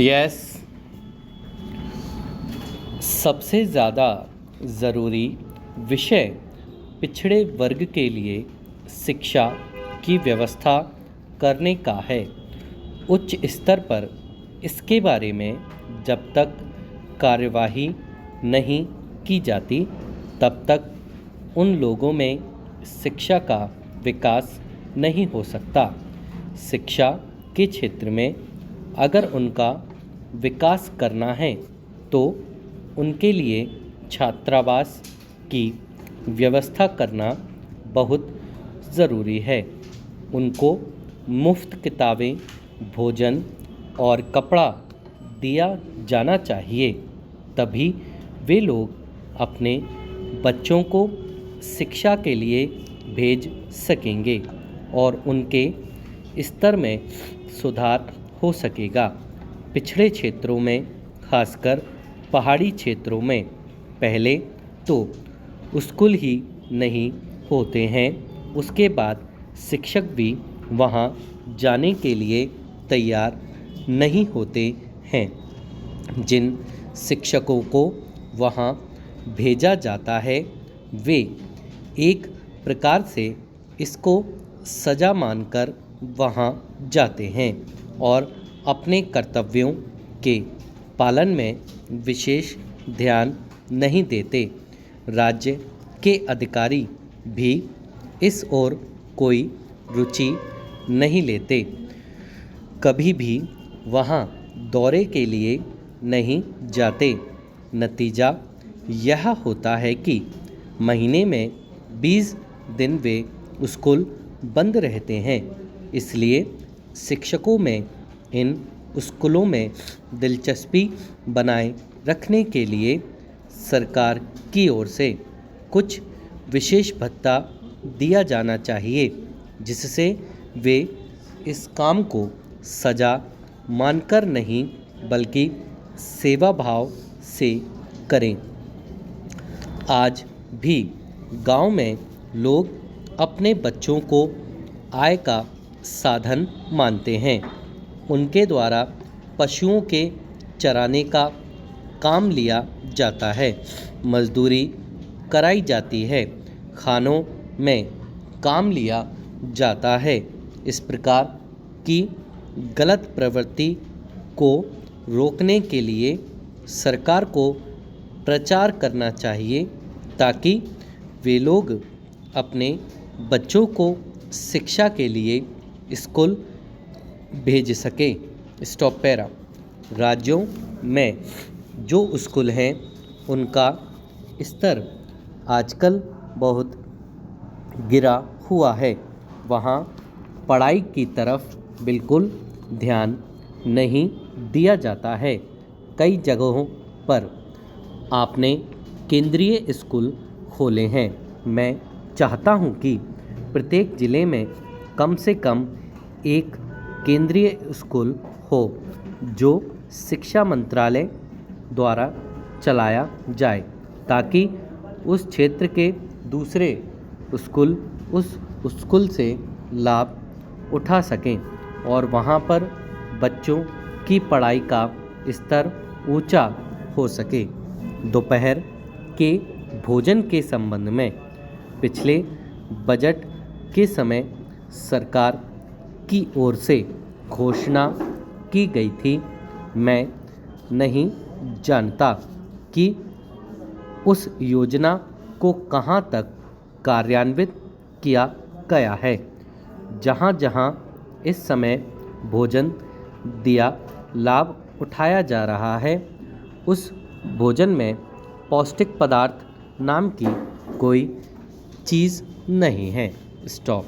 Yes, सबसे ज़्यादा ज़रूरी विषय पिछड़े वर्ग के लिए शिक्षा की व्यवस्था करने का है। उच्च स्तर पर इसके बारे में जब तक कार्यवाही नहीं की जाती तब तक उन लोगों में शिक्षा का विकास नहीं हो सकता। शिक्षा के क्षेत्र में अगर उनका विकास करना है तो उनके लिए छात्रावास की व्यवस्था करना बहुत ज़रूरी है। उनको मुफ्त किताबें, भोजन और कपड़ा दिया जाना चाहिए, तभी वे लोग अपने बच्चों को शिक्षा के लिए भेज सकेंगे और उनके स्तर में सुधार हो सकेगा। पिछड़े क्षेत्रों में, खासकर पहाड़ी क्षेत्रों में, पहले तो स्कूल ही नहीं होते हैं, उसके बाद शिक्षक भी वहाँ जाने के लिए तैयार नहीं होते हैं। जिन शिक्षकों को वहाँ भेजा जाता है वे एक प्रकार से इसको सज़ा मानकर वहाँ जाते हैं और अपने कर्तव्यों के पालन में विशेष ध्यान नहीं देते। राज्य के अधिकारी भी इस ओर कोई रुचि नहीं लेते, कभी भी वहाँ दौरे के लिए नहीं जाते। नतीजा यह होता है कि महीने में 20 दिन वे स्कूल बंद रहते हैं। इसलिए शिक्षकों में इन स्कूलों में दिलचस्पी बनाए रखने के लिए सरकार की ओर से कुछ विशेष भत्ता दिया जाना चाहिए, जिससे वे इस काम को सज़ा मानकर नहीं बल्कि सेवा भाव से करें। आज भी गांव में लोग अपने बच्चों को आय का साधन मानते हैं। उनके द्वारा पशुओं के चराने का काम लिया जाता है, मजदूरी कराई जाती है, खानों में काम लिया जाता है। इस प्रकार की गलत प्रवृत्ति को रोकने के लिए सरकार को प्रचार करना चाहिए ताकि वे लोग अपने बच्चों को शिक्षा के लिए स्कूल भेज सकें। Stop para. राज्यों में जो स्कूल हैं उनका स्तर आजकल बहुत गिरा हुआ है। वहाँ पढ़ाई की तरफ बिल्कुल ध्यान नहीं दिया जाता है। कई जगहों पर आपने केंद्रीय स्कूल खोले हैं। मैं चाहता हूँ कि प्रत्येक ज़िले में कम से कम एक केंद्रीय स्कूल हो जो शिक्षा मंत्रालय द्वारा चलाया जाए, ताकि उस क्षेत्र के दूसरे स्कूल उस स्कूल से लाभ उठा सकें और वहाँ पर बच्चों की पढ़ाई का स्तर ऊंचा हो सके। दोपहर के भोजन के संबंध में पिछले बजट के समय सरकार की ओर से घोषणा की गई थी। मैं नहीं जानता कि उस योजना को कहां तक कार्यान्वित किया गया है। जहां जहां इस समय भोजन दिया लाभ उठाया जा रहा है, उस भोजन में पौष्टिक पदार्थ नाम की कोई चीज़ नहीं है। स्टॉप।